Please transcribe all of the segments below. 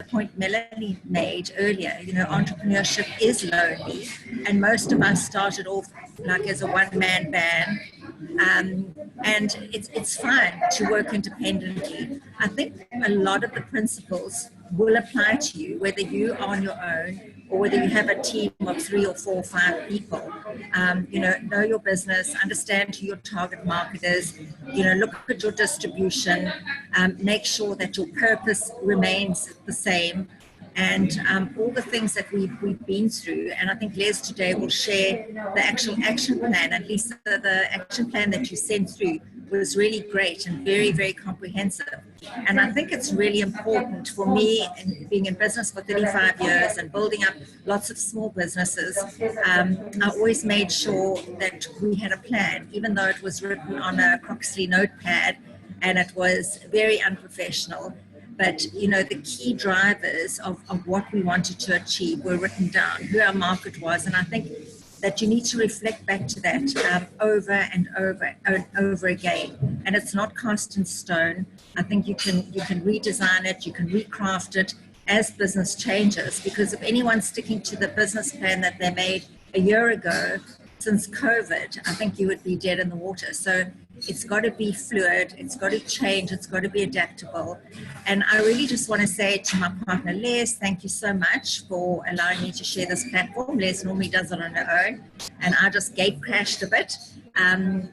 point Melanie made earlier, you know, entrepreneurship is lonely, and most of us started off like as a one-man band, and it's fine to work independently. I think a lot of the principles will apply to you, whether you are on your own or whether you have a team of 3 or 4 or 5 people. You know your business, understand who your target market is, you know, look at your distribution, make sure that your purpose remains the same, and all the things that we've been through. And I think Les today will share the actual action plan. At least the action plan that you sent through was really great and very, very comprehensive. And I think it's really important for me, and being in business for 35 years and building up lots of small businesses, I always made sure that we had a plan, even though it was written on a Croxley notepad and it was very unprofessional. But, you know, the key drivers of what we wanted to achieve were written down, who our market was. And I think that you need to reflect back to that over and over and over again. And it's not cast in stone. I think you can redesign it, you can recraft it as business changes, because if anyone's sticking to the business plan that they made a year ago, since COVID, I think you would be dead in the water. So it's got to be fluid, it's got to change, it's got to be adaptable. And I really just want to say to my partner, Les, thank you so much for allowing me to share this platform. Les normally does it on her own, and I just gate crashed a bit. And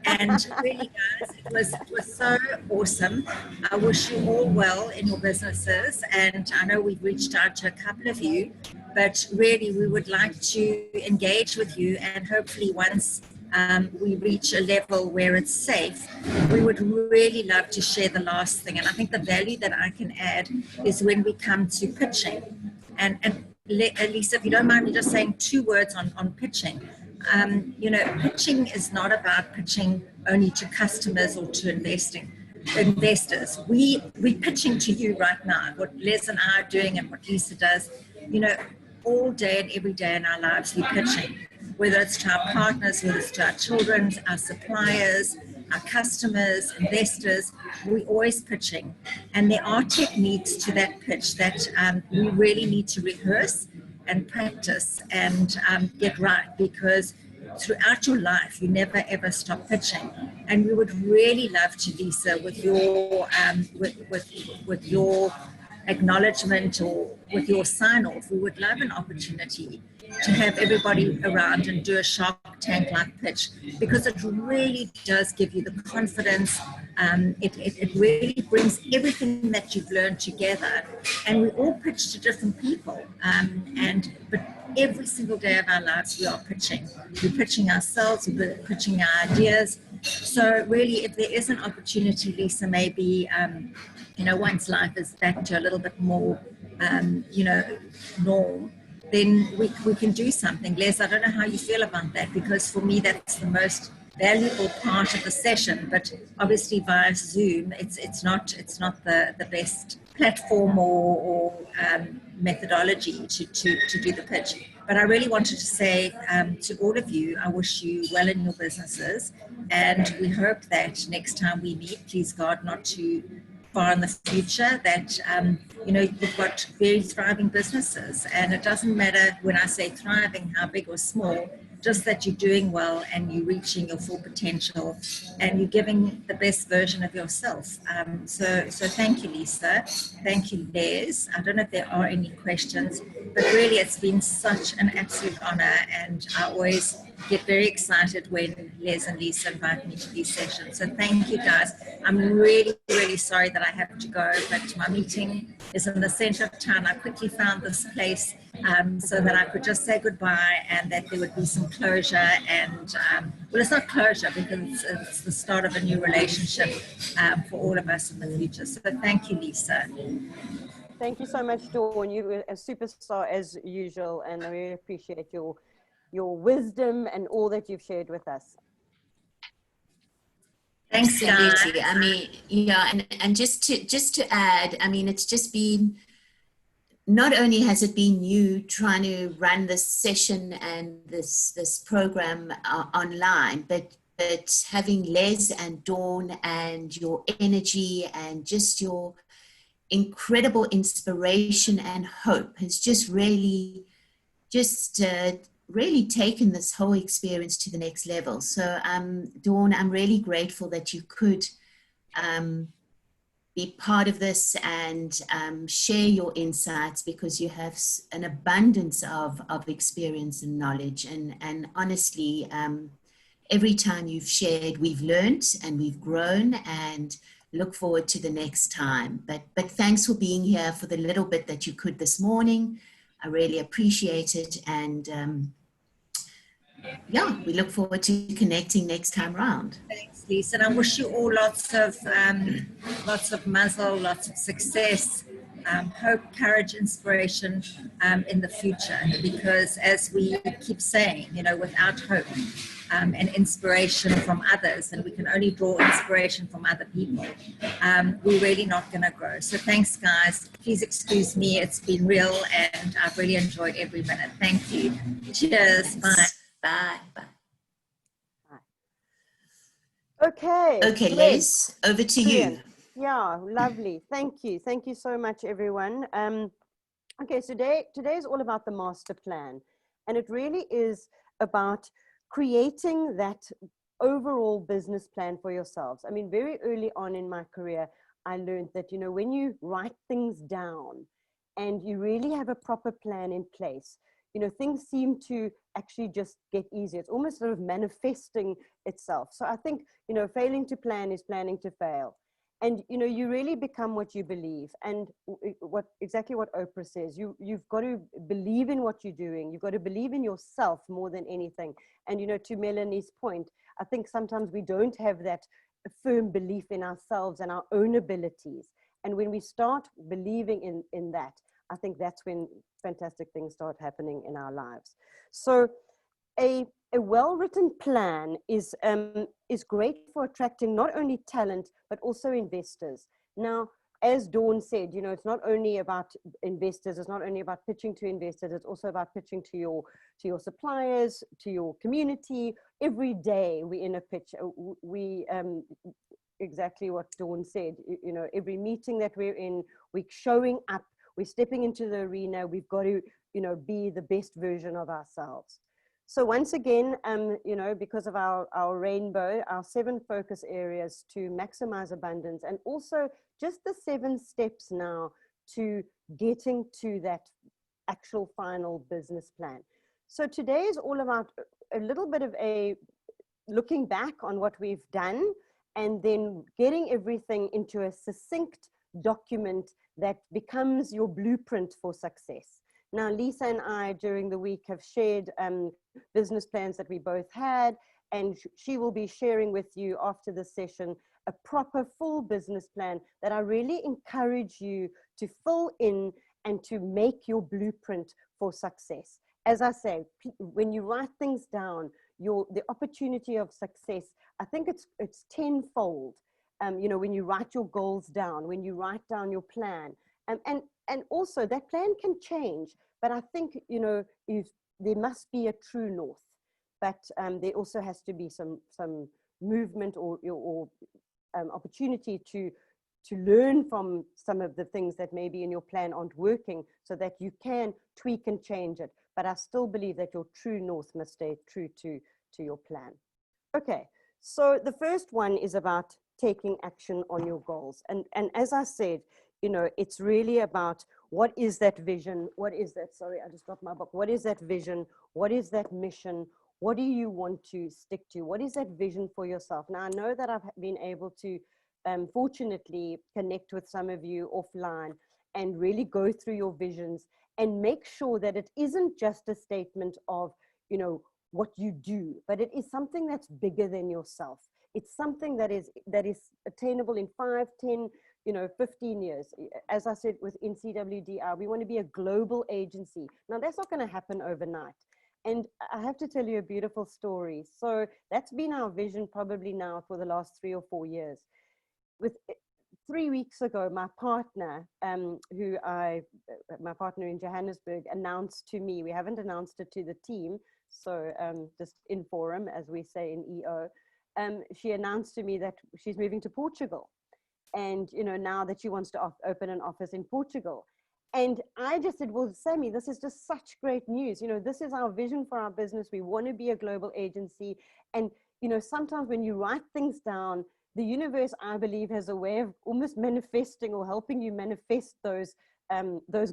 really, guys, it was so awesome. I wish you all well in your businesses, and I know we've reached out to a couple of you, but really we would like to engage with you, and hopefully once we reach a level where it's safe, we would really love to share the last thing. And I think the value that I can add is when we come to pitching. And Lisa, if you don't mind me just saying 2 words on pitching. You know, pitching is not about pitching only to customers or to investors. We're pitching to you right now, what Les and I are doing and what Lisa does. You know, all day and every day in our lives, we're pitching, whether it's to our partners, whether it's to our children, our suppliers, our customers, investors. We're always pitching. And there are techniques to that pitch that we really need to rehearse and practice and get right, because throughout your life you never ever stop pitching. And we would really love to, Lisa, with your with your acknowledgement or with your sign-off, we would love an opportunity to have everybody around and do a Shark Tank like pitch, because it really does give you the confidence. It really brings everything that you've learned together, and we all pitch to different people, but every single day of our lives we are pitching. We're pitching ourselves, we're pitching our ideas. So really, if there is an opportunity, Lisa, maybe you know, once life is back to a little bit more you know, norm, then we can do something. Les, I don't know how you feel about that, because for me that's the most valuable part of the session. But obviously via Zoom, it's not the best platform or methodology to do the pitch. But I really wanted to say to all of you, I wish you well in your businesses, and we hope that next time we meet, please God, not too far in the future, that you know, you've got very thriving businesses, and it doesn't matter when I say thriving how big or small, just that you're doing well and you're reaching your full potential and you're giving the best version of yourself. So thank you, Lisa. Thank you, Les. I don't know if there are any questions, but really it's been such an absolute honor, and I always get very excited when Les and Lisa invite me to these sessions. So thank you, guys. I'm really, really sorry that I have to go, but my meeting is in the center of town. I quickly found this place so that I could just say goodbye and that there would be some closure. And well, it's not closure because it's the start of a new relationship for all of us in the future. So thank you, Lisa. Thank you so much, Dawn. You were a superstar as usual, and I really appreciate your wisdom and all that you've shared with us. Thanks, guys. I mean, yeah, and just to add, I mean, it's just been, not only has it been you trying to run this session and this program online, but having Les and Dawn and your energy and just your incredible inspiration and hope has just really really taken this whole experience to the next level. So Dawn, I'm really grateful that you could be part of this and share your insights, because you have an abundance of experience and knowledge. And honestly, every time you've shared, we've learned and we've grown, and look forward to the next time. But thanks for being here for the little bit that you could this morning. I really appreciate it. And yeah, we look forward to connecting next time round. Thanks, Lisa. And I wish you all lots of muzzle, lots of success, hope, courage, inspiration in the future. Because as we keep saying, you know, without hope and inspiration from others, and we can only draw inspiration from other people, we're really not going to grow. So thanks, guys. Please excuse me. It's been real, and I've really enjoyed every minute. Thank you. Cheers. Thanks. Bye. Bye. Okay. Okay, great. Les, over to Brilliant. you. Yeah, lovely. Thank you. Thank you so much, everyone. Okay, so today is all about the master plan. And it really is about creating that overall business plan for yourselves. I mean, very early on in my career, I learned that, you know, when you write things down and you really have a proper plan in place, you know, things seem to actually just get easier. It's almost sort of manifesting itself. So I think, you know, failing to plan is planning to fail. And, you know, you really become what you believe. And exactly what Oprah says, you've got to believe in what you're doing. You've got to believe in yourself more than anything. And, you know, to Melanie's point, I think sometimes we don't have that firm belief in ourselves and our own abilities. And when we start believing in that, I think that's when fantastic things start happening in our lives. So a well-written plan is great for attracting not only talent, but also investors. Now, as Dawn said, you know, it's not only about investors, it's not only about pitching to investors, it's also about pitching to your suppliers, to your community. Every day we're in a pitch. We exactly what Dawn said, you know, every meeting that we're in, we're showing up, we're stepping into the arena, we've got to, you know, be the best version of ourselves. So once again, you know, because of our rainbow, our 7 focus areas to maximize abundance, and also just the 7 steps now to getting to that actual final business plan. So today is all about a little bit of a looking back on what we've done, and then getting everything into a succinct document that becomes your blueprint for success. Now, Lisa and I during the week have shared business plans that we both had, and she will be sharing with you after the session a proper full business plan that I really encourage you to fill in and to make your blueprint for success. As I say, when you write things down, the opportunity of success, I think it's tenfold. You know, when you write your goals down, when you write down your plan, and also that plan can change, but I think, you know, there must be a true north, but there also has to be some movement or opportunity to learn from some of the things that maybe in your plan aren't working, so that you can tweak and change it. But I still believe that your true north must stay true to your plan. Okay, so the first one is about taking action on your goals. And as I said, you know, it's really about what is that vision? What is that? Sorry, I just dropped my book. What is that vision? What is that mission? What do you want to stick to? What is that vision for yourself? Now, I know that I've been able to, fortunately, connect with some of you offline and really go through your visions and make sure that it isn't just a statement of, you know, what you do, but it is something that's bigger than yourself. It's something that is attainable in 5, 10, you know, 15 years. As I said with NCWDR, we want to be a global agency. Now, that's not going to happen overnight. And I have to tell you a beautiful story. So that's been our vision probably now for the last 3 or 4 years. With 3 weeks ago, my partner, my partner in Johannesburg, announced to me, we haven't announced it to the team, so just in forum, as we say in EO, she announced to me that she's moving to Portugal. And, you know, now that she wants to open an office in Portugal. And I just said, well, Sammy, this is just such great news. You know, this is our vision for our business. We want to be a global agency. And, you know, sometimes when you write things down, the universe, I believe, has a way of almost manifesting or helping you manifest those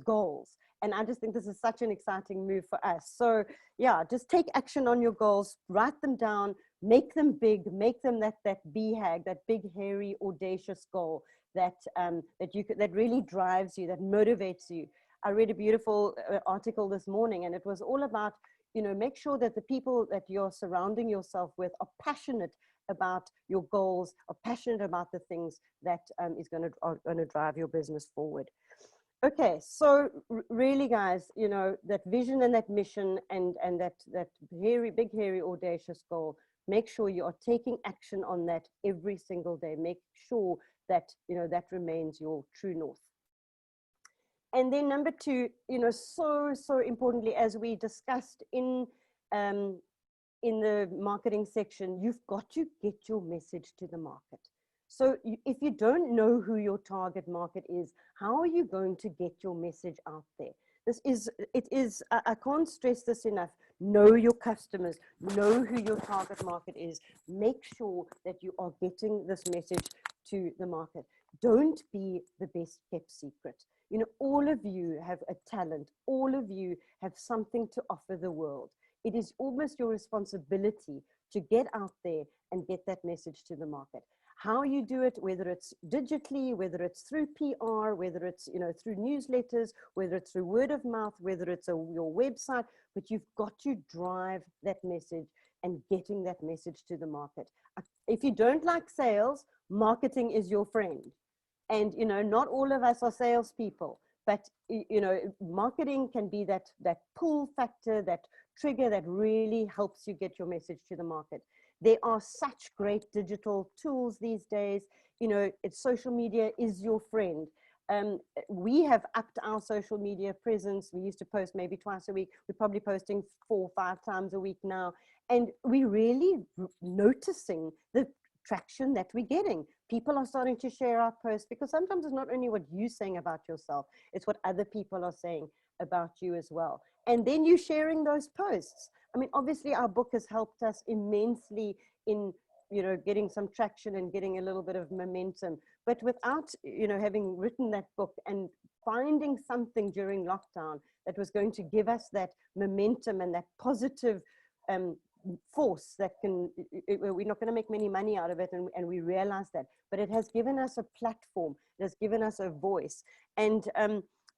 goals. And I just think this is such an exciting move for us. So yeah, just take action on your goals, write them down, make them big, make them that BHAG, that big, hairy, audacious goal that that really drives you, that motivates you. I read a beautiful article this morning, and it was all about, you know, make sure that the people that you're surrounding yourself with are passionate about your goals, are passionate about the things that are going to drive your business forward. Okay, so really, guys, you know, that vision and that mission and that big, hairy, audacious goal, make sure you are taking action on that every single day. Make sure that, you know, that remains your true north. And then number two, you know, so importantly, as we discussed in the marketing section, you've got to get your message to the market. So if you don't know who your target market is, how are you going to get your message out there? I can't stress this enough. Know your customers, know who your target market is. Make sure that you are getting this message to the market. Don't be the best kept secret. You know, all of you have a talent. All of you have something to offer the world. It is almost your responsibility to get out there and get that message to the market. How you do it, whether it's digitally, whether it's through PR, whether it's, you know, through newsletters, whether it's through word of mouth, whether it's your website, but you've got to drive that message and getting that message to the market. If you don't like sales, marketing is your friend. And, you know, not all of us are salespeople, but, you know, marketing can be that pull factor, that trigger that really helps you get your message to the market. There are such great digital tools these days. You know, social media is your friend. We have upped our social media presence. We used to post maybe twice a week. We're probably posting 4 or 5 times a week now. And we're really noticing the traction that we're getting. People are starting to share our posts, because sometimes it's not only what you're saying about yourself, it's what other people are saying about you as well. And then you're sharing those posts. I mean, obviously our book has helped us immensely in, you know, getting some traction and getting a little bit of momentum. But without, you know, having written that book and finding something during lockdown that was going to give us that momentum and that positive force that we're not going to make many money out of it, and we realize that, but it has given us a platform, it has given us a voice. And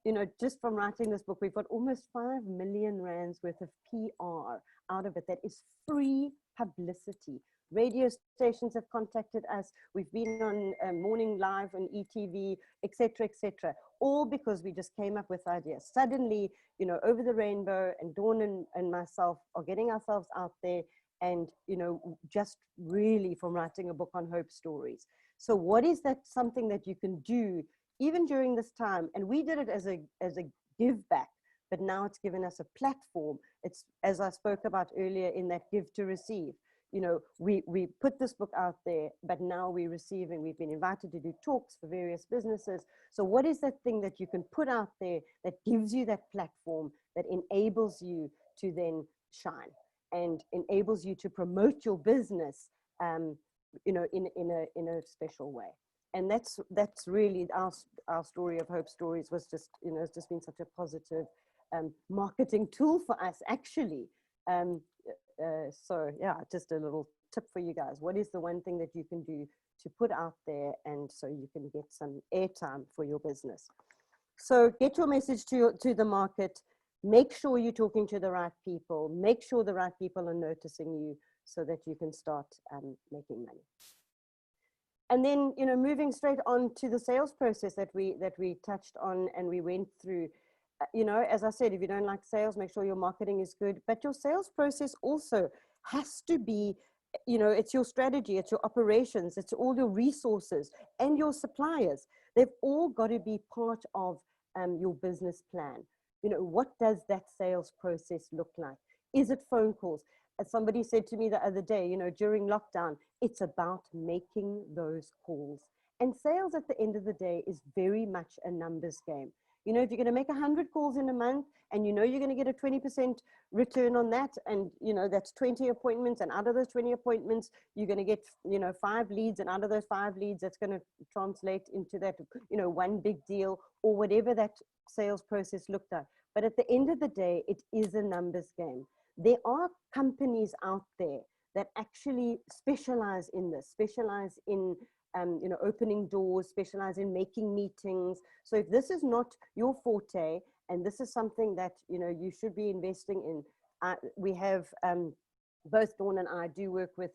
you know, just from writing this book, we've got almost 5 million rands worth of PR out of it. That is free publicity. Radio stations have contacted us. We've been on Morning Live and ETV, etc., etc. All because we just came up with ideas. Suddenly, you know, Over the Rainbow and Dawn and myself are getting ourselves out there, and, you know, just really from writing a book on hope stories. So what is that something that you can do even during this time? And we did it as a give back, but now it's given us a platform. It's, as I spoke about earlier, in that give to receive. You know, we put this book out there, but now we're receiving. We've been invited to do talks for various businesses. So what is that thing that you can put out there that gives you that platform, that enables you to then shine and enables you to promote your business, you know, in a special way? And that's really our story of Hope Stories. Was just, you know, it's just been such a positive marketing tool for us, actually. So yeah, just a little tip for you guys. What is the one thing that you can do to put out there, and so you can get some airtime for your business? So get your message to the market. Make sure you're talking to the right people. Make sure the right people are noticing you, so that you can start making money. And then, you know, moving straight on to the sales process that we touched on and we went through. You know, as I said, if you don't like sales, make sure your marketing is good, but your sales process also has to be, you know, it's your strategy, it's your operations, it's all your resources and your suppliers. They've all got to be part of your business plan. You know, what does that sales process look like? Is it phone calls? As somebody said to me the other day, you know, during lockdown, it's about making those calls And sales at the end of the day is very much a numbers game. You know, if you're going to make 100 calls in a month and you know you're going to get a 20% return on that, and you know that's 20 appointments, and out of those 20 appointments you're going to get, you know, 5 leads, and out of those 5 leads that's going to translate into that, you know, one big deal, or whatever that sales process looked like. But at the end of the day, it is a numbers game. There are companies out there that actually specialize in this, specialize in you know, opening doors, specialize in making meetings. So if this is not your forte, and this is something that, you know, you should be investing in, we have, both Dawn and I do work with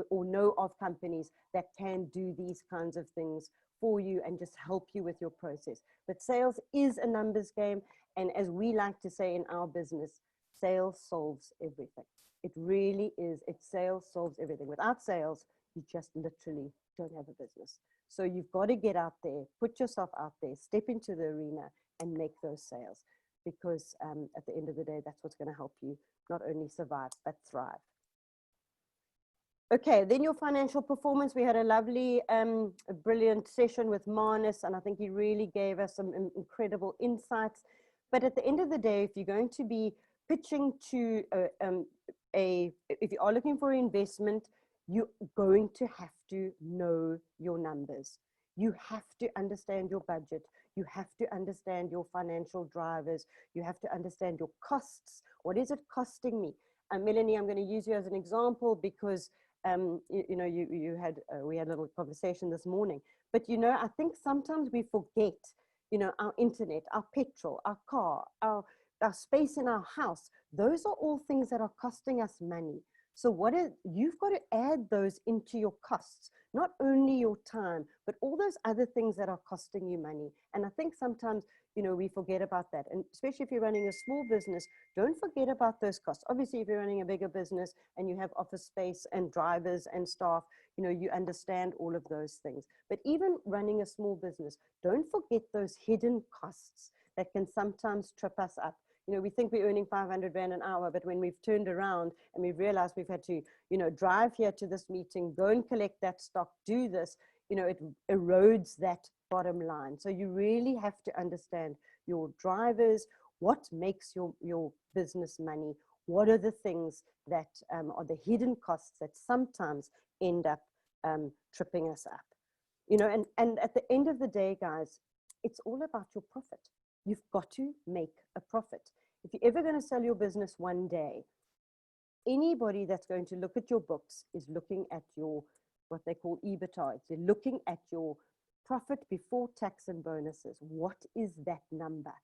or know of companies that can do these kinds of things for you and just help you with your process. But sales is a numbers game. And as we like to say in our business, sales solves everything. It really is. Sales solves everything. Without sales, you just literally don't have a business. So you've got to get out there, put yourself out there, step into the arena and make those sales, because at the end of the day, that's what's going to help you not only survive, but thrive. Okay, then your financial performance. We had a lovely, a brilliant session with Marnus, and I think he really gave us some incredible insights. But at the end of the day, if you're going to be pitching to if you are looking for investment, you're going to have to know your numbers. You have to understand your budget. You have to understand your financial drivers. You have to understand your costs. What is it costing me? Melanie, I'm going to use you as an example because you know, we had a little conversation this morning. But you know, I think sometimes we forget, you know, our internet, our petrol, our car, our space in our house. Those are all things that are costing us money. So you've got to add those into your costs, not only your time, but all those other things that are costing you money. And I think sometimes, you know, we forget about that. And especially if you're running a small business, don't forget about those costs. Obviously, if you're running a bigger business and you have office space and drivers and staff, you know, you understand all of those things. But even running a small business, don't forget those hidden costs that can sometimes trip us up. You know, we think we're earning 500 Rand an hour, but when we've turned around and we've realized we've had to, you know, drive here to this meeting, go and collect that stock, do this, you know, it erodes that bottom line. So you really have to understand your drivers, what makes your business money, what are the things that are the hidden costs that sometimes end up tripping us up. You know, and at the end of the day, guys, it's all about your profit. You've got to make a profit. If you're ever going to sell your business one day, anybody that's going to look at your books is looking at your, what they call EBITDA. They're looking at your profit before tax and bonuses. What is that number?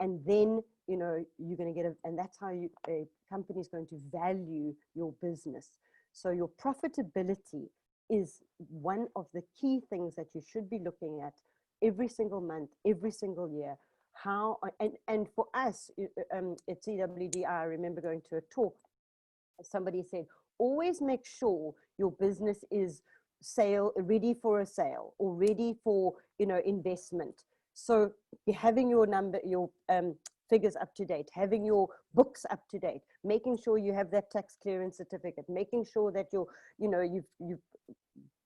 And then, you know, you're going to get and that's how a company is going to value your business. So your profitability is one of the key things that you should be looking at every single month, every single year. How, and for us at CWD, I remember going to a talk, somebody said, always make sure your business is ready for a sale or ready for, you know, investment. So you're having your figures up to date, having your books up to date, making sure you have that tax clearance certificate, making sure that you've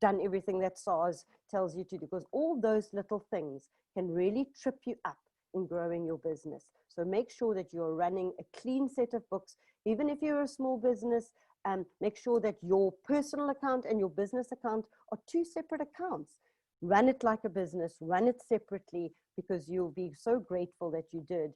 done everything that SARS tells you to do, because all those little things can really trip you up in growing your business. So make sure that you're running a clean set of books. Even if you're a small business, make sure that your personal account and your business account are 2 separate accounts. Run it like a business, run it separately, because you'll be so grateful that you did,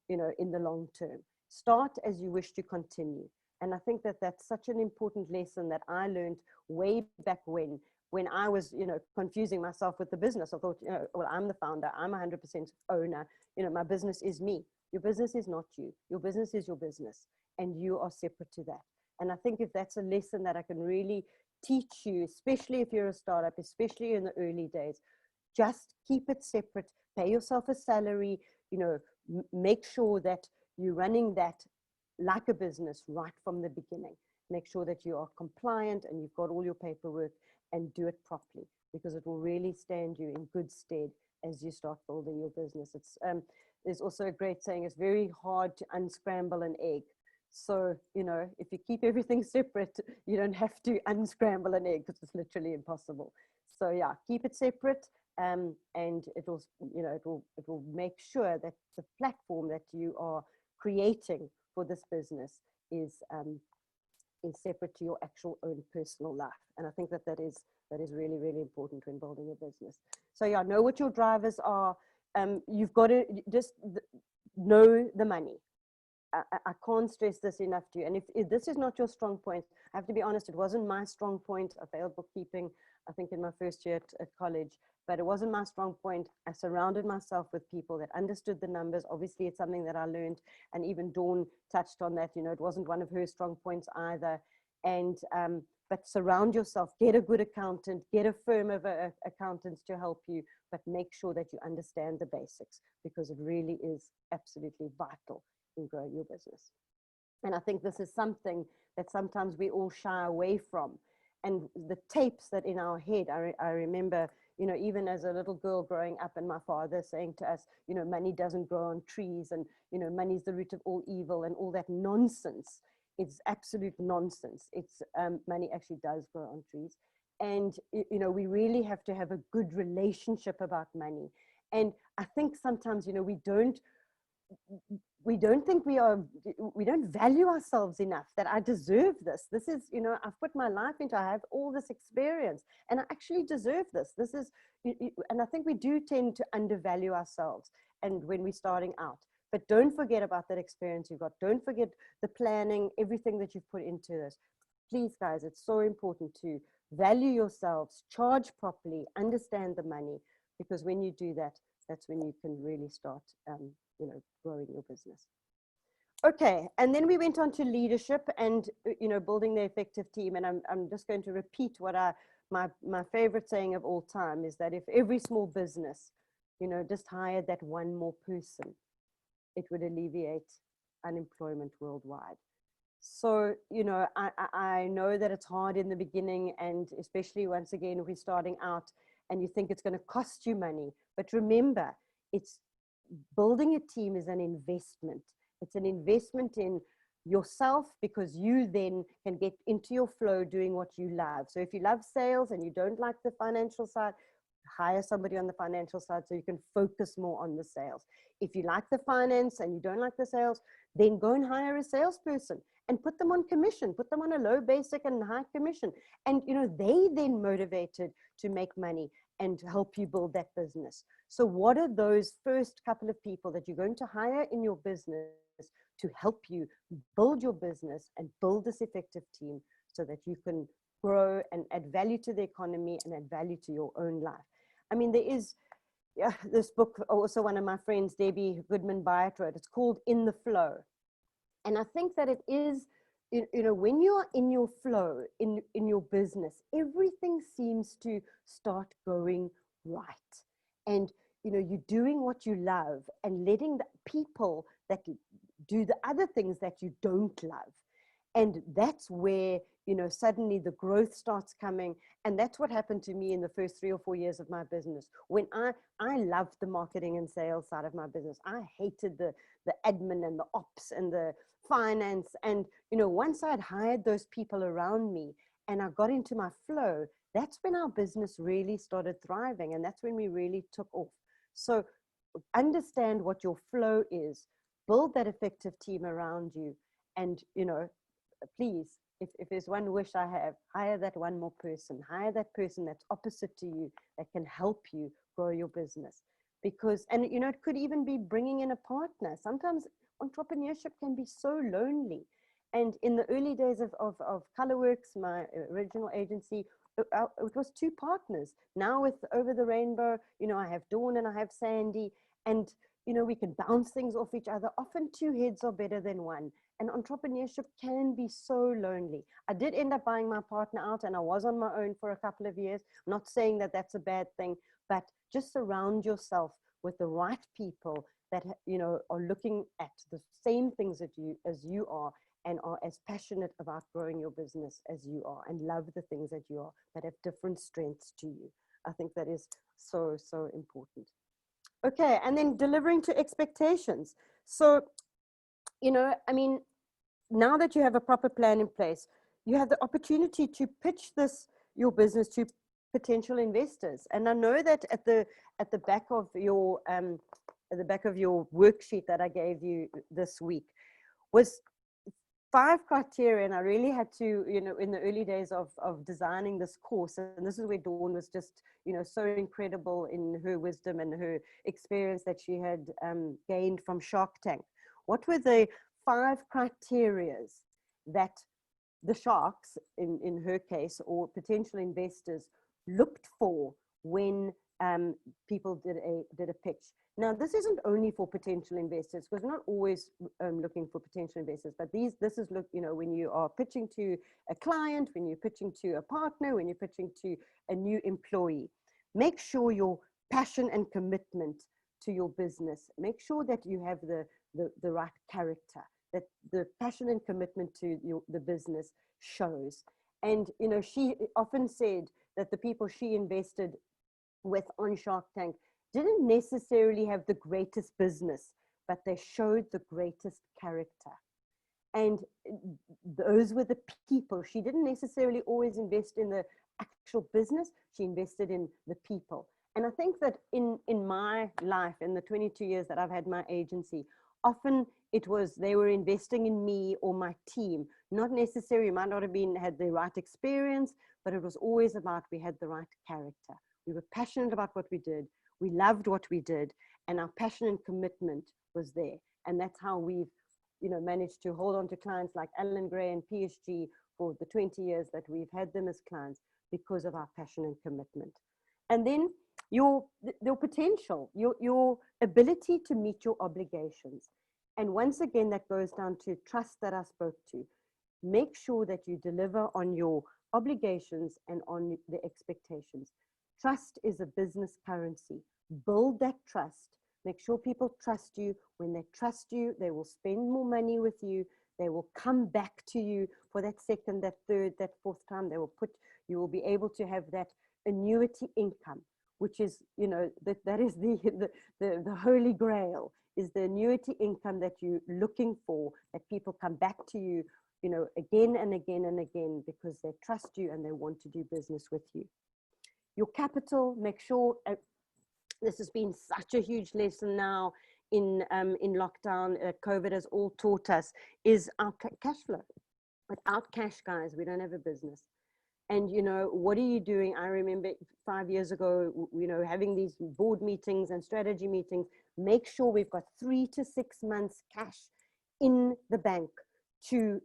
you know, in the long term. Start as you wish to continue. And I think that that's such an important lesson that I learned way back when I was, you know, confusing myself with the business. I thought, you know, well, I'm the founder, I'm 100% owner, you know, my business is me. Your business is not you. Your business is your business, and you are separate to that. And I think if that's a lesson that I can really teach you, especially if you're a startup, especially in the early days, just keep it separate, pay yourself a salary, you know, make sure that you're running that like a business right from the beginning. Make sure that you are compliant and you've got all your paperwork, and do it properly, because it will really stand you in good stead as you start building your business. It's there's also a great saying, it's very hard to unscramble an egg. So, you know, if you keep everything separate, you don't have to unscramble an egg, because it's literally impossible. So yeah, keep it separate, and it will, you know, it will make sure that the platform that you are creating for this business is separate to your actual own personal life. And I think that that is really, really important when building a business. So yeah, know what your drivers are. You've got to just know the money. I can't stress this enough to you. And if this is not your strong point, I have to be honest, it wasn't my strong point. I failed bookkeeping, I think, in my first year at college, but it wasn't my strong point. I surrounded myself with people that understood the numbers. Obviously, it's something that I learned, and even Dawn touched on that. You know, it wasn't one of her strong points either. And but surround yourself, get a good accountant, get a firm of accountants to help you, but make sure that you understand the basics, because it really is absolutely vital in growing your business. And I think this is something that sometimes we all shy away from. And the tapes that in our head, I remember, you know, even as a little girl growing up, and my father saying to us, you know, money doesn't grow on trees, and, you know, money is the root of all evil, and all that nonsense. It's absolute nonsense. It's money actually does grow on trees. And, you know, we really have to have a good relationship about money. And I think sometimes, you know, we don't think we don't value ourselves enough, that I deserve this. This is, you know, I've put my life into, I have all this experience, and I actually deserve this. This is, and I think we do tend to undervalue ourselves, and when we're starting out. But don't forget about that experience you've got. Don't forget the planning, everything that you've put into this. Please, guys, it's so important to value yourselves, charge properly, understand the money, because when you do that, that's when you can really start, you know, growing your business. Okay, and then we went on to leadership and, you know, building the effective team. And I'm just going to repeat what my favorite saying of all time is that if every small business, you know, just hired that one more person, it would alleviate unemployment worldwide. So, you know, I know that it's hard in the beginning, and especially once again, if we're starting out and you think it's going to cost you money. But remember, it's building a team is an investment. It's an investment in yourself, because you then can get into your flow doing what you love. So if you love sales and you don't like the financial side, hire somebody on the financial side so you can focus more on the sales. If you like the finance and you don't like the sales, then go and hire a salesperson and put them on commission, put them on a low basic and high commission. And, you know, they then motivated to make money and help you build that business. So what are those first couple of people that you're going to hire in your business to help you build your business and build this effective team so that you can grow and add value to the economy and add value to your own life? I mean, there is this book, also one of my friends, Debbie Goodman Byatt, wrote. It's called In the Flow. And I think that it is, you know, when you're in your flow, in your business, everything seems to start going right. And, you know, you're doing what you love and letting the people that do the other things that you don't love. And that's where, you know, suddenly the growth starts coming. And that's what happened to me in the first 3 or 4 years of my business. When I loved the marketing and sales side of my business. I hated the admin and the ops and the finance. And, you know, once I'd hired those people around me and I got into my flow, that's when our business really started thriving. And that's when we really took off. So understand what your flow is, build that effective team around you. And, you know, please, if there's one wish I have, hire that one more person, hire that person that's opposite to you, that can help you grow your business. Because, and you know, it could even be bringing in a partner. Sometimes entrepreneurship can be so lonely. And in the early days of Colorworks, my original agency, it was 2 partners. Now with Over the Rainbow, you know, I have Dawn and I have Sandy, and, you know, we can bounce things off each other. Often 2 heads are better than one. And entrepreneurship can be so lonely. I did end up buying my partner out, and I was on my own for a couple of years. I'm not saying that that's a bad thing, but just surround yourself with the right people that, you know, are looking at the same things that as you are, and are as passionate about growing your business as you are, and love the things that you are, but have different strengths to you. I think that is so, so important. Okay, and then delivering to expectations. So, you know, I mean, now that you have a proper plan in place, you have the opportunity to pitch your business to potential investors. And I know that at the back of your worksheet that I gave you this week was 5 criteria, and I really had to, you know, in the early days of designing this course, and this is where Dawn was just, you know, so incredible in her wisdom and her experience that she had gained from Shark Tank. What were the 5 criterias that the sharks, in her case, or potential investors looked for when people did a pitch? Now, this isn't only for potential investors, because we're not always looking for potential investors, but this is, look, you know, when you are pitching to a client, when you're pitching to a partner, when you're pitching to a new employee, make sure your passion and commitment to your business, make sure that you have the right character, that the passion and commitment to the business shows. And, you know, she often said that the people she invested with on Shark Tank didn't necessarily have the greatest business, but they showed the greatest character. And those were the people. She didn't necessarily always invest in the actual business, she invested in the people. And I think that in my life, in the 22 years that I've had my agency, often it was they were investing in me or my team, not necessarily, might not have had the right experience, but it was always about we had the right character. We were passionate about what we did. We loved what we did, and our passion and commitment was there. And that's how we've, you know, managed to hold on to clients like Alan Gray and PSG for the 20 years that we've had them as clients, because of our passion and commitment. And then your potential, your ability to meet your obligations. And once again, that goes down to trust that I spoke to. Make sure that you deliver on your obligations and on the expectations. Trust is a business currency. Build that trust. Make sure people trust you. When they trust you, they will spend more money with you. They will come back to you for that second, that third, that fourth time. You will be able to have that annuity income, which is, you know, that is the holy grail, is the annuity income that you're looking for, that people come back to you, you know, again and again and again, because they trust you and they want to do business with you. Your capital, make sure, this has been such a huge lesson now in lockdown, COVID has all taught us, is our cash flow. Without cash, guys, we don't have a business. And, you know, what are you doing? I remember 5 years ago, you know, having these board meetings and strategy meetings. Make sure we've got 3 to 6 months cash in the bank to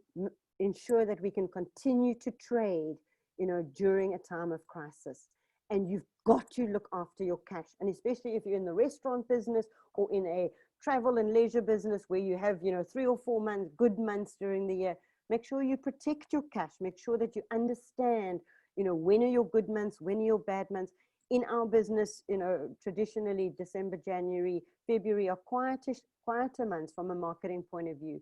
ensure that we can continue to trade, you know, during a time of crisis. And you've got to look after your cash. And especially if you're in the restaurant business or in a travel and leisure business where you have, you know, 3 or 4 months, good months during the year, make sure you protect your cash. Make sure that you understand, you know, when are your good months, when are your bad months. In our business, you know, traditionally December, January, February are quieter months from a marketing point of view.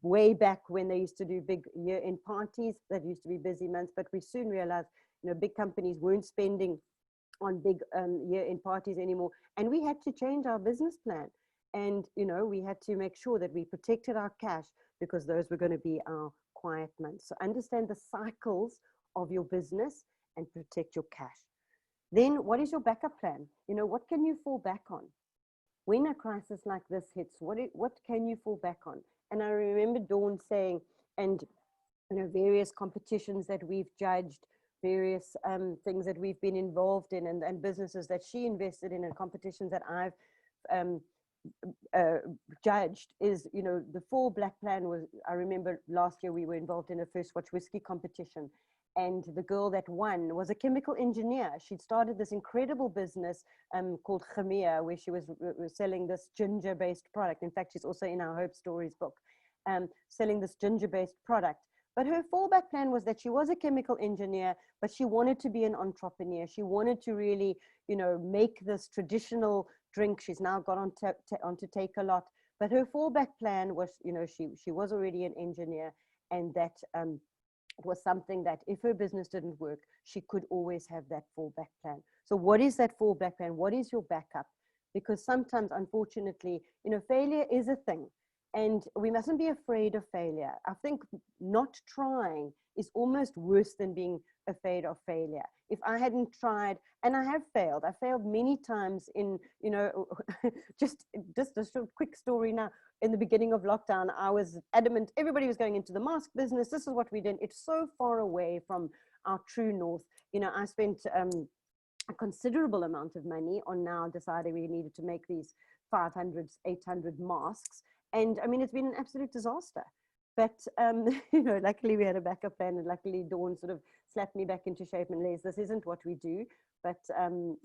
Way back when they used to do big year-end parties, that used to be busy months, but we soon realized, you know, big companies weren't spending on big year-end parties anymore. And we had to change our business plan. And, you know, we had to make sure that we protected our cash, because those were going to be our quiet months. So understand the cycles of your business and protect your cash. Then what is your backup plan? You know, what can you fall back on? When a crisis like this hits, what can you fall back on? And I remember Dawn saying, and, you know, various competitions that we've judged, various things that we've been involved in, and businesses that she invested in, and competitions that I've judged, is, you know, the 4 Black Plan was, I remember last year we were involved in a First Watch whiskey competition, and the girl that won was a chemical engineer. She'd started this incredible business called Khamia, where she was selling this ginger-based product. In fact, she's also in our Hope Stories book, selling this ginger-based product. But her fallback plan was that she was a chemical engineer, but she wanted to be an entrepreneur. She wanted to really, you know, make this traditional drink. She's now got on to Take a Lot. But her fallback plan was, you know, she was already an engineer, and that it was something that if her business didn't work, she could always have that fallback plan. So what is that fallback plan? What is your backup? Because sometimes, unfortunately, you know, failure is a thing. And we mustn't be afraid of failure. I think not trying is almost worse than being afraid of failure. If I hadn't tried, and I failed many times in, you know, just a short, quick story now. In the beginning of lockdown, I was adamant, everybody was going into the mask business. This is what we did. It's so far away from our true north. You know, I spent a considerable amount of money on now deciding we needed to make these 500, 800 masks. And I mean, it's been an absolute disaster. But, you know, luckily we had a backup plan, and luckily Dawn sort of slapped me back into shape and Les, this isn't what we do. But so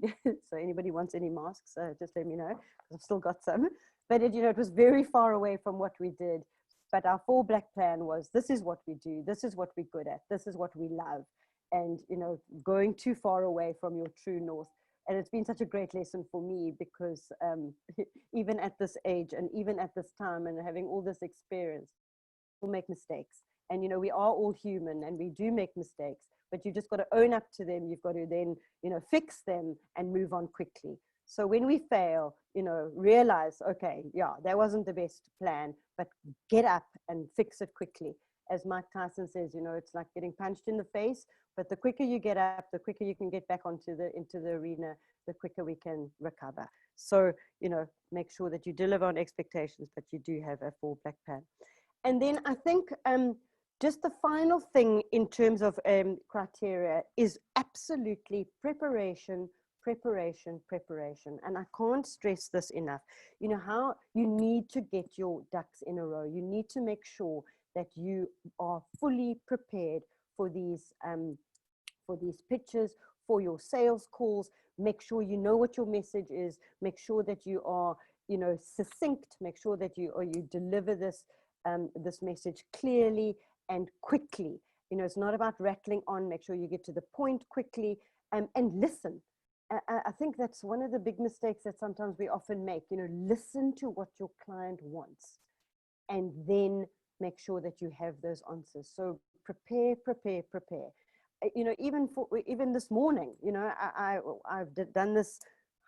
anybody wants any masks, just let me know, because I've still got some. But it, you know, it was very far away from what we did. But our 4 black plan was, this is what we do. This is what we're good at. This is what we love. And, you know, going too far away from your true north. And it's been such a great lesson for me, because even at this age and even at this time and having all this experience, we'll make mistakes. And, you know, we are all human and we do make mistakes, but you just got to own up to them. You've got to then, you know, fix them and move on quickly. So when we fail, you know, realize, okay, yeah, that wasn't the best plan, but get up and fix it quickly. As Mike Tyson says, you know, it's like getting punched in the face, but the quicker you get up, the quicker you can get back into the arena, the quicker we can recover. So, you know, make sure that you deliver on expectations, but you do have a 4 black plan. And then I think just the final thing in terms of criteria is absolutely preparation, preparation, preparation. And I can't stress this enough. You know, how you need to get your ducks in a row. You need to make sure that you are fully prepared for these pitches, for your sales calls. Make sure you know what your message is. Make sure that you are, you know, succinct. Make sure that you deliver this message clearly and quickly. You know, it's not about rattling on. Make sure you get to the point quickly, and listen. I think that's one of the big mistakes that sometimes we often make. You know, listen to what your client wants, and then make sure that you have those answers. So prepare, prepare, prepare. You know, even this morning, you know, I've done this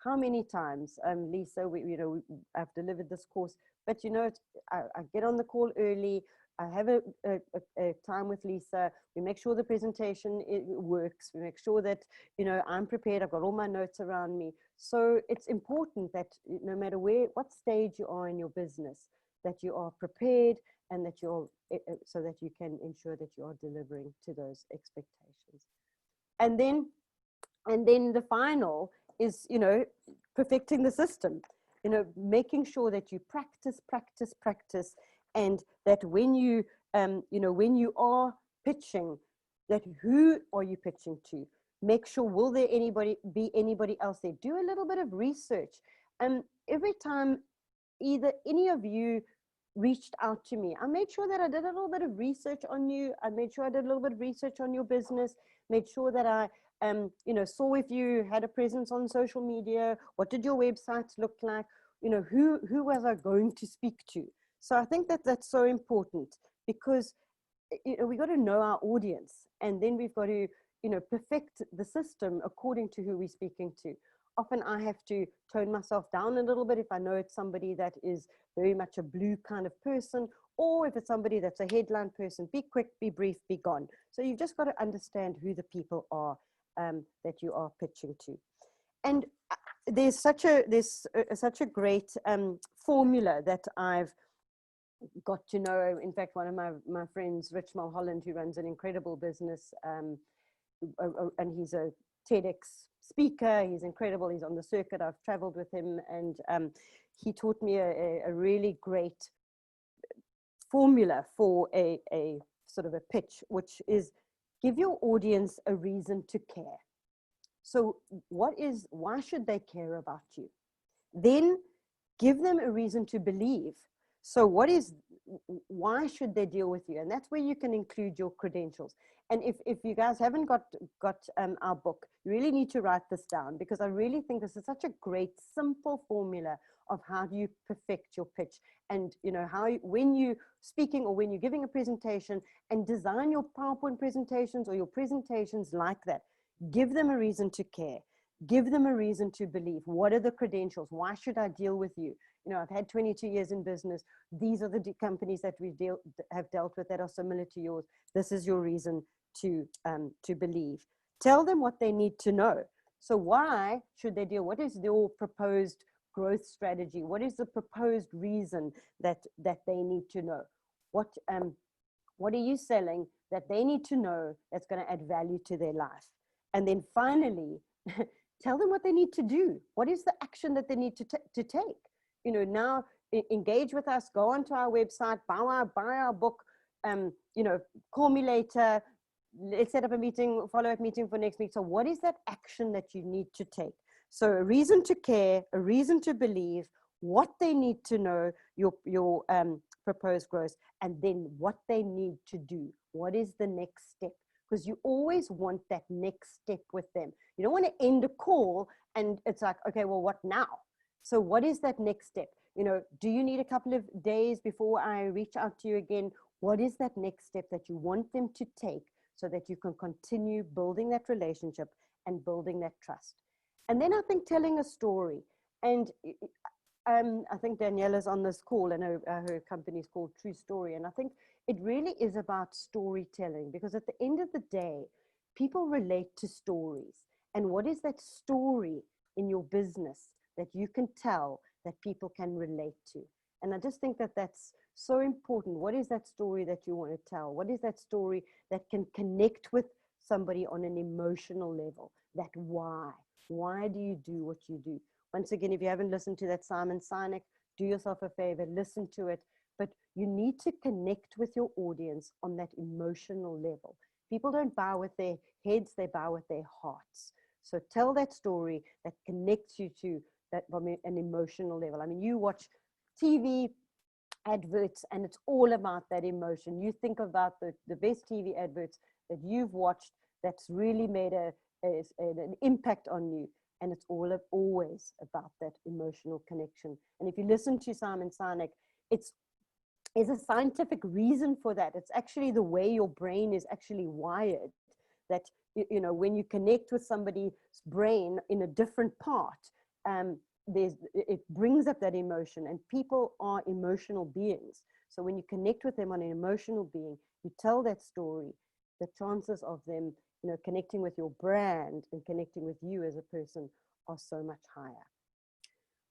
how many times, Lisa, I've delivered this course, but you know, I get on the call early. I have a time with Lisa. We make sure the presentation works. We make sure that, you know, I'm prepared. I've got all my notes around me. So it's important that no matter what stage you are in your business, that you are prepared and that you're, so that you can ensure that you are delivering to those expectations. And then the final is, you know, perfecting the system, you know, making sure that you practice, practice, practice, and that when you, you know, when you are pitching, that who are you pitching to? Make sure, will there be anybody else there? Do a little bit of research. Every time either any of you reached out to me, I made sure that I did a little bit of research on you. I made sure I did a little bit of research on your business, made sure that I, you know, saw if you had a presence on social media, what did your website look like, you know, who was I going to speak to? So I think that that's so important, because, you know, we got to know our audience, and then we've got to, you know, perfect the system according to who we're speaking to. Often I have to tone myself down a little bit if I know it's somebody that is very much a blue kind of person, or if it's somebody that's a headline person. Be quick, be brief, be gone. So you've just got to understand who the people are that you are pitching to. And there's such a great formula that I've got to know. In fact, one of my friends, Rich Mulholland, who runs an incredible business, and he's a TEDx speaker. He's incredible. He's on the circuit. I've traveled with him, and he taught me a really great formula for a sort of a pitch, which is give your audience a reason to care. So why should they care about you? Then give them a reason to believe. So why should they deal with you? And that's where you can include your credentials. And if you guys haven't got our book, you really need to write this down, because I really think this is such a great, simple formula of how do you perfect your pitch. And, you know, when you're speaking or when you're giving a presentation, and design your PowerPoint presentations or your presentations like that. Give them a reason to care. Give them a reason to believe. What are the credentials? Why should I deal with you? you know, I've had 22 years in business. These are the companies that we have dealt with that are similar to yours. This is your reason to believe. Tell them what they need to know. So why should they deal? What is your proposed growth strategy? What is the proposed reason that they need to know? What are you selling that they need to know that's going to add value to their life? And then finally, tell them what they need to do. What is the action that they need to take? You know, now engage with us, go onto our website, buy our book, you know, call me later, let's set up a meeting, follow-up meeting for next week. So what is that action that you need to take? So a reason to care, a reason to believe, what they need to know, your proposed growth, and then what they need to do. What is the next step? Because you always want that next step with them. You don't want to end a call and it's like, okay, well, what now? So what is that next step? You know, do you need a couple of days before I reach out to you again? What is that next step that you want them to take so that you can continue building that relationship and building that trust? And then I think telling a story. And I think Daniela's on this call, and her company is called True Story. And I think it really is about storytelling, because at the end of the day, people relate to stories. And what is that story in your business that you can tell that people can relate to? And I just think that that's so important. What is that story that you want to tell? What is that story that can connect with somebody on an emotional level? That why? Why do you do what you do? Once again, if you haven't listened to that Simon Sinek, do yourself a favor, listen to it. But you need to connect with your audience on that emotional level. People don't bow with their heads, they bow with their hearts. So tell that story that connects you to that from an emotional level. I mean, you watch TV adverts and it's all about that emotion. You think about the best TV adverts that you've watched that's really made an impact on you. And it's always about that emotional connection. And if you listen to Simon Sinek, there's a scientific reason for that. It's actually the way your brain is actually wired, that, you know, when you connect with somebody's brain in a different part, it brings up that emotion, and people are emotional beings. So when you connect with them on an emotional being, you tell that story, the chances of them, you know, connecting with your brand and connecting with you as a person are so much higher.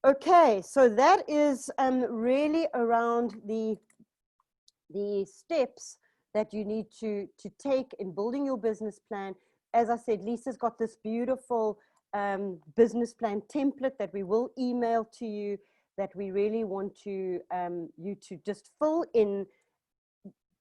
Okay, so that is really around the steps that you need to take in building your business plan. As I said, Lisa's got this beautiful business plan template that we will email to you, that we really want to you to just fill in.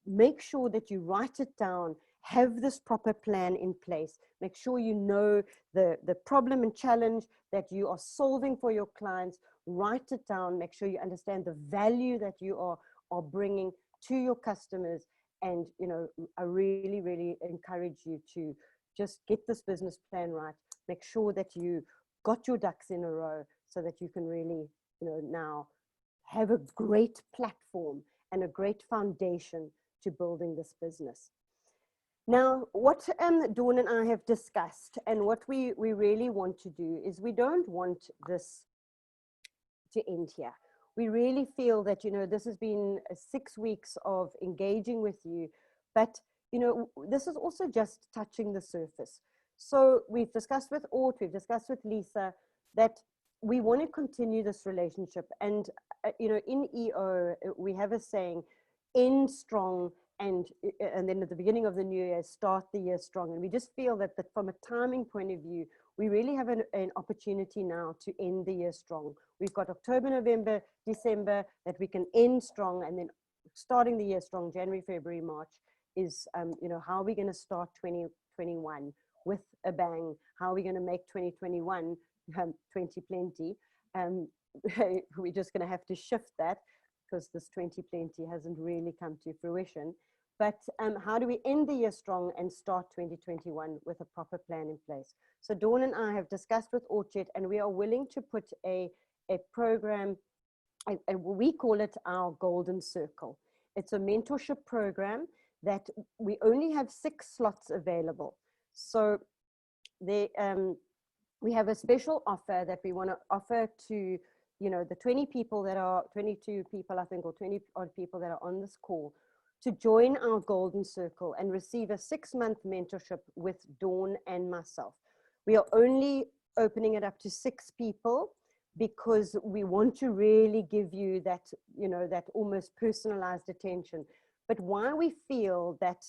Make sure that you write it down, have this proper plan in place. Make sure you know the problem and challenge that you are solving for your clients. Write it down. Make sure you understand the value that you are bringing to your customers. And, you know, I really, really encourage you to just get this business plan right. Make sure that you got your ducks in a row so that you can really, you know, now have a great platform and a great foundation to building this business. Now, what Dawn and I have discussed, and what we really want to do, is we don't want this to end here. We really feel that, you know, this has been 6 weeks of engaging with you, but, you know, this is also just touching the surface. So we've discussed with ORT, we've discussed with Lisa, that we want to continue this relationship. And, you know, in EO, we have a saying, end strong, and then at the beginning of the new year, start the year strong. And we just feel that from a timing point of view, we really have an opportunity now to end the year strong. We've got October, November, December that we can end strong, and then starting the year strong, January, February, March, is, you know, how are we going to start 2021 with a bang? How are we going to make 2021 20 plenty? We're just going to have to shift that, because this 20 plenty hasn't really come to fruition. But how do we end the year strong and start 2021 with a proper plan in place? So Dawn and I have discussed with Orchard, and we are willing to put a program, we call it our Golden Circle. It's a mentorship program that we only have 6 slots available. So we have a special offer that we want to offer to you know, the 20 people that are, 22 people, I think, or 20 odd people that are on this call, to join our Golden Circle and receive a 6-month mentorship with Dawn and myself. We are only opening it up to 6 people because we want to really give you that, you know, that almost personalized attention. But why we feel that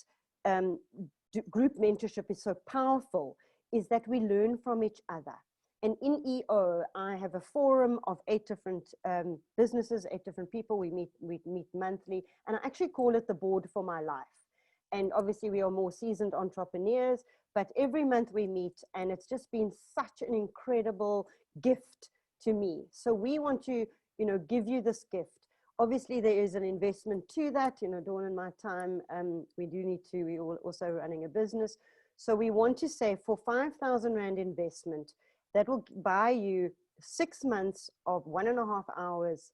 group mentorship is so powerful is that we learn from each other. And in EO, I have a forum of 8 different businesses, 8 different people. We meet monthly, and I actually call it the board for my life. And obviously we are more seasoned entrepreneurs, but every month we meet, and it's just been such an incredible gift to me. So we want to, you know, give you this gift. Obviously there is an investment to that, you know, Dawn and my time, we do need to, we're also running a business. So we want to say for 5,000 Rand investment, that will buy you 6 months of 1.5 hours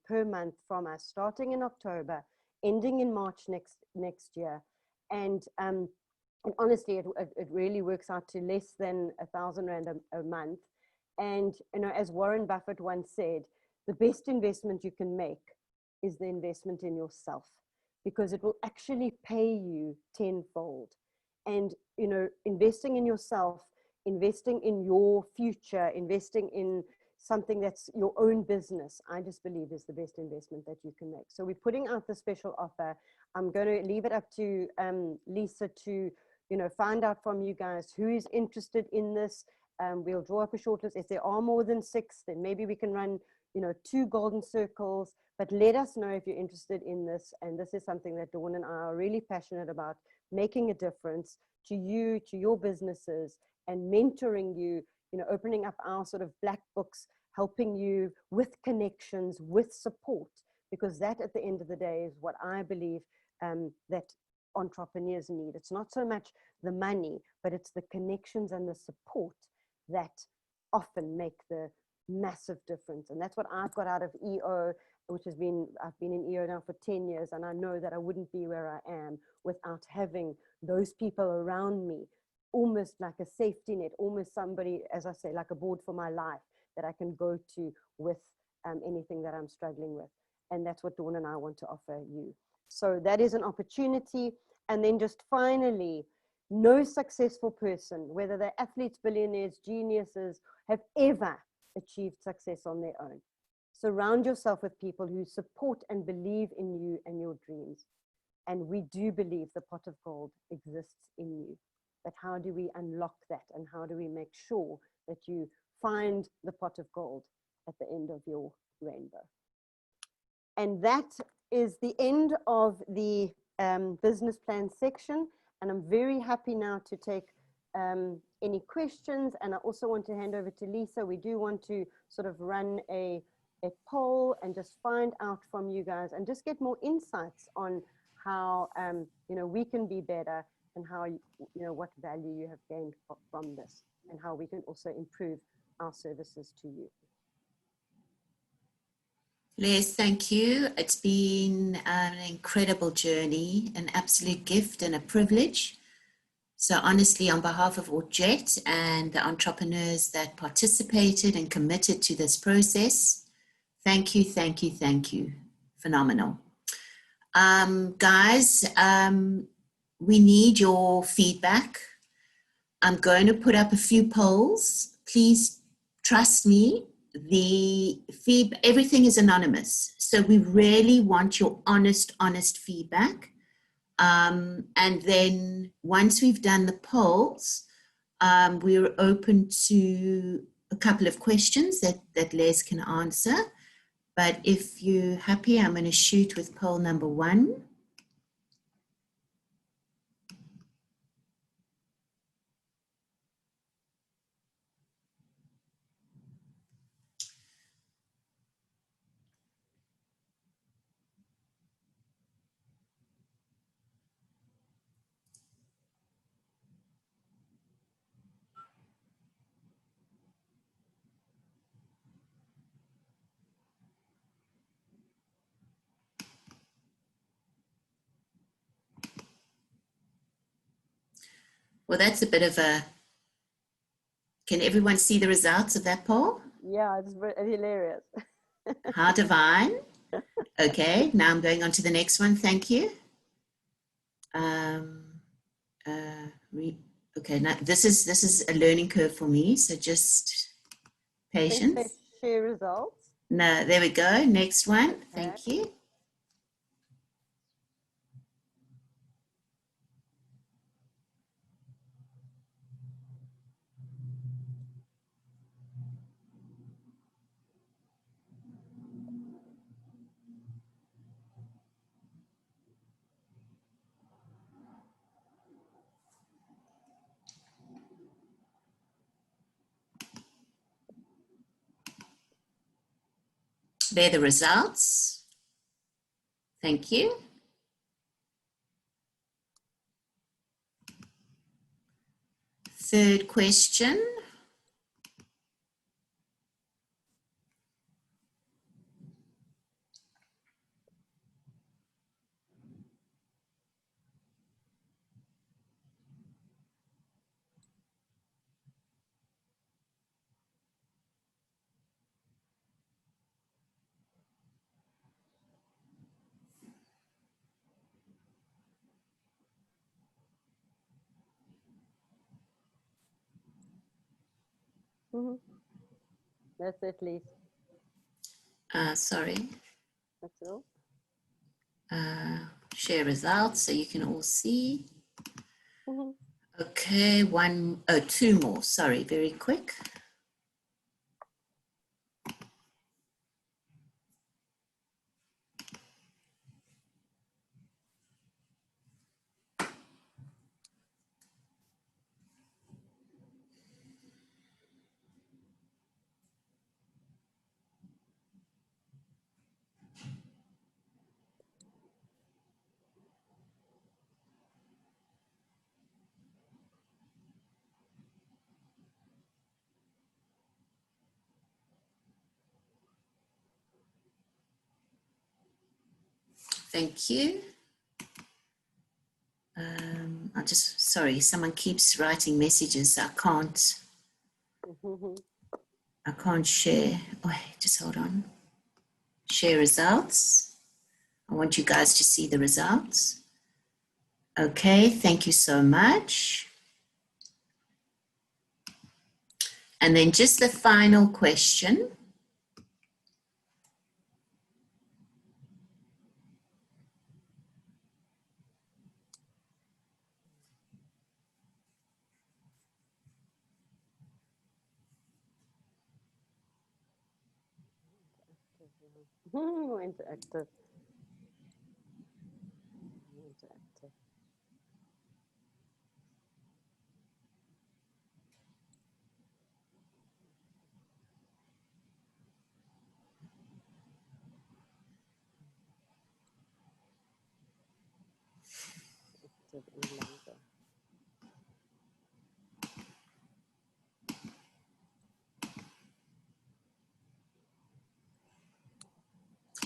per month from us, starting in October, ending in March next year. And honestly, it really works out to less than 1,000 Rand a month. And, you know, as Warren Buffett once said, the best investment you can make is the investment in yourself, because it will actually pay you tenfold. And, you know, investing in yourself, investing in your future, investing in something that's your own business, I just believe is the best investment that you can make. So we're putting out the special offer. I'm going to leave it up to Lisa to, you know, find out from you guys who is interested in this. We'll draw up a shortlist. If there are more than 6, then maybe we can run, you know, 2 golden circles, but let us know if you're interested in this. And this is something that Dawn and I are really passionate about, making a difference to you, to your businesses, and mentoring you, you know, opening up our sort of black books, helping you with connections, with support, because that at the end of the day is what I believe that entrepreneurs need. It's not so much the money, but it's the connections and the support that often make the massive difference. And that's what I've got out of EO, which has been, I've been in EO now for 10 years, and I know that I wouldn't be where I am without having those people around me, almost like a safety net, almost somebody, as I say, like a board for my life that I can go to with anything that I'm struggling with. And that's what Dawn and I want to offer you. So that is an opportunity. And then just finally, no successful person, whether they're athletes, billionaires, geniuses, have ever achieved success on their own. Surround yourself with people who support and believe in you and your dreams. And we do believe the pot of gold exists in you. But how do we unlock that? And how do we make sure that you find the pot of gold at the end of your rainbow? And that is the end of the business plan section. And I'm very happy now to take any questions. And I also want to hand over to Lisa. We do want to sort of run a poll and just find out from you guys and just get more insights on how you know, we can be better, and how, you know, what value you have gained from this, and how we can also improve our services to you. Les, thank you. It's been an incredible journey, an absolute gift and a privilege. So honestly, on behalf of ORT and the entrepreneurs that participated and committed to this process, thank you, thank you, thank you. Phenomenal. Guys, we need your feedback. I'm going to put up a few polls. Please trust me. Everything is anonymous. So we really want your honest feedback. And then once we've done the polls, we're open to a couple of questions that Les can answer. But if you're happy, I'm going to shoot with poll number 1. Well, that's a bit of a, can everyone see the results of that poll? Yeah, it's hilarious. How divine. Okay, now I'm going on to the next one. Thank you. Okay, now this is a learning curve for me, so just patience. Share results. No, there we go. Next one. Okay. Thank you. They're the results. Thank you. Third question. Mm-hmm. That's at least. Sorry. That's all. Share results so you can all see. Mm-hmm. Okay, two more. Sorry, very quick. Thank you. Sorry, someone keeps writing messages. I can't share. Oh, just hold on. Share results. I want you guys to see the results. Okay, thank you so much. And then just the final question. More interactive. Interactive.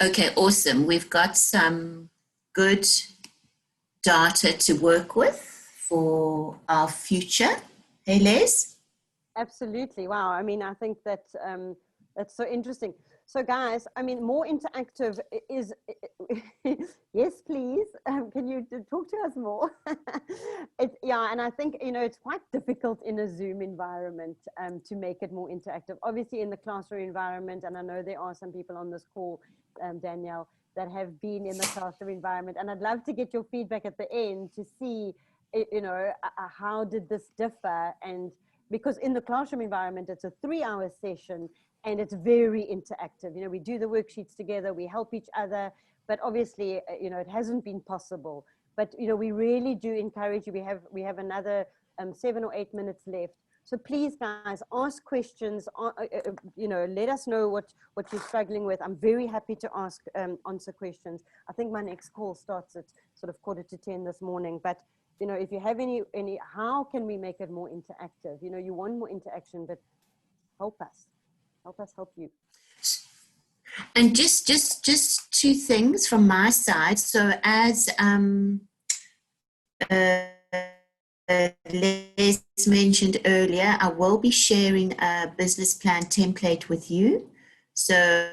Okay, awesome. We've got some good data to work with for our future. Hey, Les? Absolutely. Wow. I mean, I think that that's so interesting. So guys, I mean, more interactive is, yes, please. Can you talk to us more? Yeah, and I think, you know, it's quite difficult in a Zoom environment to make it more interactive. Obviously in the classroom environment, and I know there are some people on this call, Danielle, that have been in the classroom environment. And I'd love to get your feedback at the end to see, you know, how did this differ? And because in the classroom environment, it's a 3-hour session and it's very interactive. You know, we do the worksheets together, we help each other, but obviously, you know, it hasn't been possible. But, you know, we really do encourage you. We have another 7 or 8 minutes left. So please, guys, ask questions, you know, let us know what you're struggling with. I'm very happy to answer questions. I think my next call starts at sort of 9:45 this morning, but you know, if you have any, how can we make it more interactive? You know, you want more interaction, but help us help you. And just 2 things from my side. So as Les mentioned earlier, I will be sharing a business plan template with you. So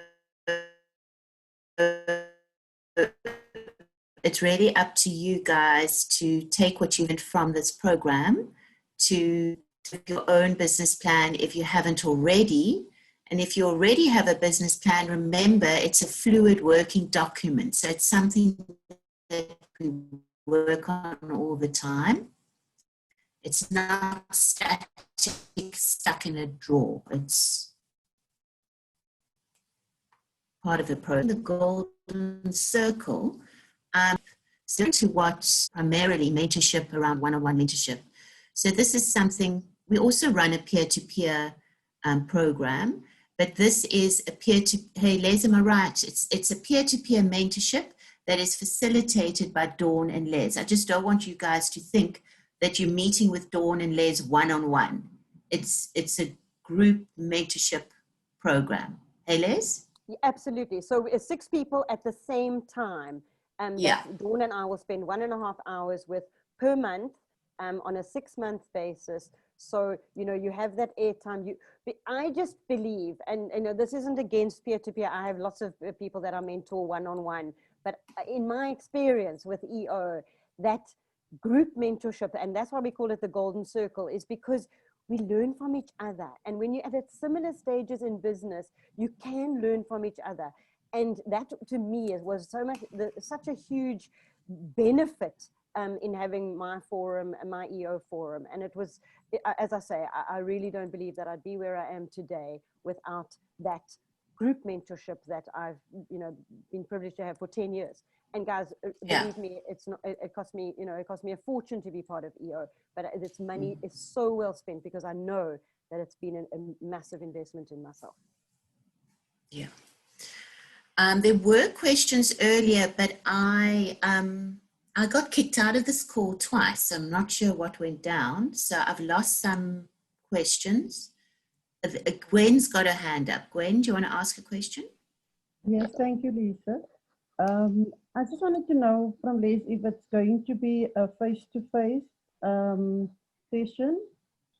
it's really up to you guys to take what you learned from this program to your own business plan if you haven't already. And if you already have a business plan, remember it's a fluid working document. So it's something that we work on all the time. It's not static, stuck in a drawer. It's part of the program. The golden circle, similar to what primarily mentorship around one-on-one mentorship. So this is something, we also run a peer-to-peer program, but this is a hey Les, am I right? It's a peer-to-peer mentorship that is facilitated by Dawn and Les. I just don't want you guys to think that you're meeting with Dawn and Les one-on-one. It's a group mentorship program. Hey Les? Yeah, absolutely. So it's 6 people at the same time. Yeah. Dawn and I will spend 1.5 hours with per month on a 6-month basis. So, you know, you have that airtime. I just believe, and you know, this isn't against peer-to-peer. I have lots of people that I mentor one-on-one. But in my experience with EO, that group mentorship, and that's why we call it the golden circle, is because we learn from each other. And when you're at similar stages in business, you can learn from each other. And that to me was such a huge benefit in having my forum, my EO forum. And it was, as I say, I really don't believe that I'd be where I am today without that group mentorship that I've, you know, been privileged to have for 10 years. And guys, believe me, it's not, it cost me, you know, it cost me a fortune to be part of EO, but its money is so well spent because I know that it's been a massive investment in myself. Yeah. There were questions earlier, but I got kicked out of this call twice. I'm not sure what went down. So I've lost some questions. Gwen's got her hand up. Gwen, do you want to ask a question? Yes, thank you, Lisa. I just wanted to know from Les if it's going to be a face-to-face session,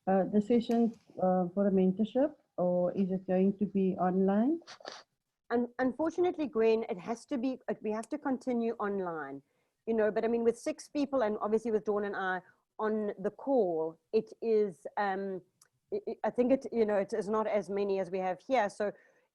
the session for a mentorship, or is it going to be online? And unfortunately, Gwen, it has to be, we have to continue online, you know, but I mean, with 6 people and obviously with Dawn and I on the call, it is, I think it, you know, it is not as many as we have here. So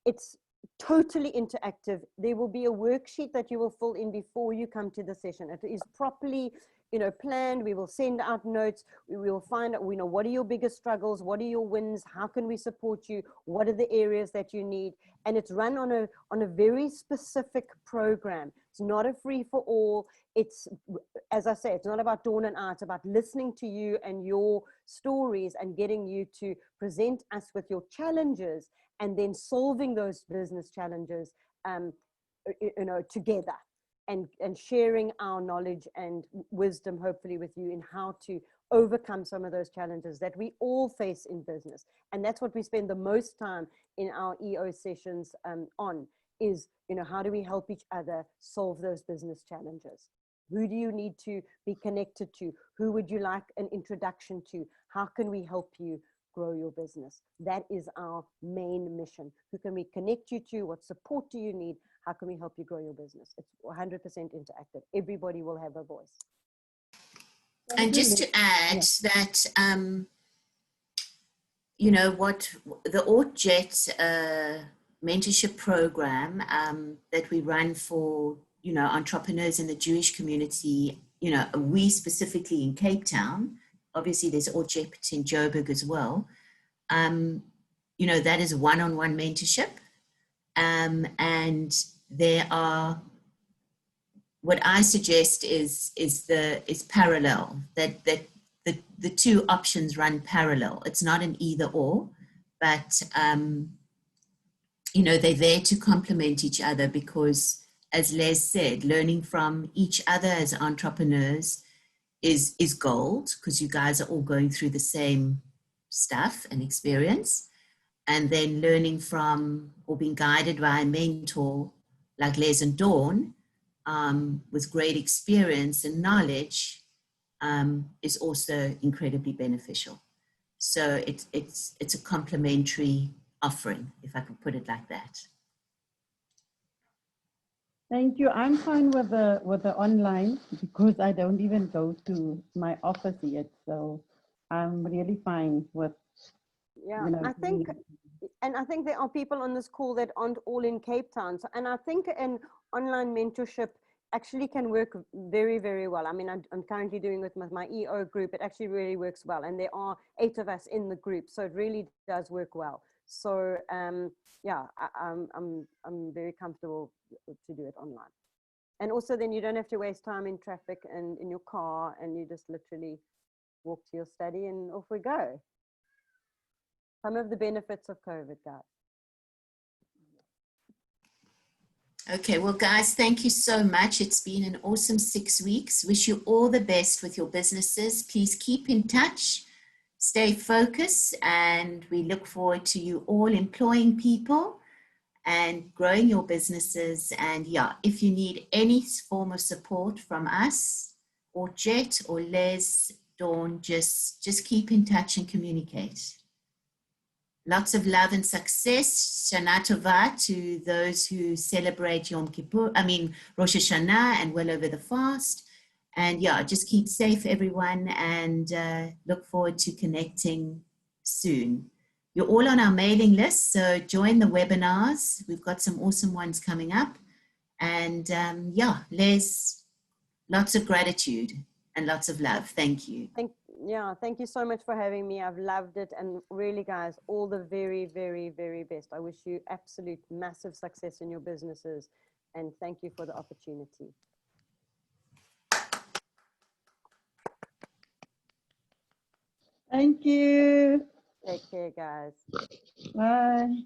it's totally interactive. There will be a worksheet that you will fill in before you come to the session. It is properly, you know, planned. We will send out notes. We will find out, you know, what are your biggest struggles? What are your wins? How can we support you? What are the areas that you need? And it's run on a very specific program. It's not a free for all. It's, as I say, it's not about Dawn and I. It's about listening to you and your stories and getting you to present us with your challenges and then solving those business challenges, you know, together. And sharing our knowledge and wisdom, hopefully, with you in how to overcome some of those challenges that we all face in business. And that's what we spend the most time in our EO sessions on, is, you know, how do we help each other solve those business challenges? Who do you need to be connected to? Who would you like an introduction to? How can we help you grow your business? That is our main mission. Who can we connect you to? What support do you need? How can we help you grow your business? It's 100% interactive. Everybody will have a voice. And just to add that, you know, what the ORT mentorship program that we run for, you know, entrepreneurs in the Jewish community, you know, we specifically in Cape Town, obviously there's ORT in Joburg as well. You know, that is one-on-one mentorship. And there are, what I suggest is parallel, that the 2 options run parallel. It's not an either or, but you know, they're there to complement each other because, as Les said, learning from each other as entrepreneurs is gold, because you guys are all going through the same stuff and experience. And then learning from or being guided by a mentor like Les and Dawn with great experience and knowledge is also incredibly beneficial. So it's a complementary offering, if I could put it like that. Thank you. I'm fine with the online because I don't even go to my office yet. So I'm really fine with, Yeah, you know, I think, and I think there are people on this call that aren't all in Cape Town. So, and I think an online mentorship actually can work very, very well. I mean, I'm currently doing it with my EO group. It actually really works well. And there are 8 of us in the group. So it really does work well. So yeah, I'm very comfortable to do it online. And also then you don't have to waste time in traffic and in your car, and you just literally walk to your study and off we go. Some of the benefits of COVID, guys. Okay, well, guys, thank you so much. It's been an awesome 6 weeks. Wish you all the best with your businesses. Please keep in touch, stay focused, and we look forward to you all employing people and growing your businesses. And yeah, if you need any form of support from us or Jet or Les, Dawn, just keep in touch and communicate. Lots of love and success. Shana Tova to those who celebrate Yom Kippur, Rosh Hashanah and well over the fast. And yeah, just keep safe, everyone, and look forward to connecting soon. You're all on our mailing list, so join the webinars. We've got some awesome ones coming up. And yeah, Les, lots of gratitude and lots of love. Thank you. Thank you so much for having me. I've loved it. And really, guys, all the very, very, very best. I wish you absolute massive success in your businesses. And thank you for the opportunity. Thank you. Take care, guys. Bye.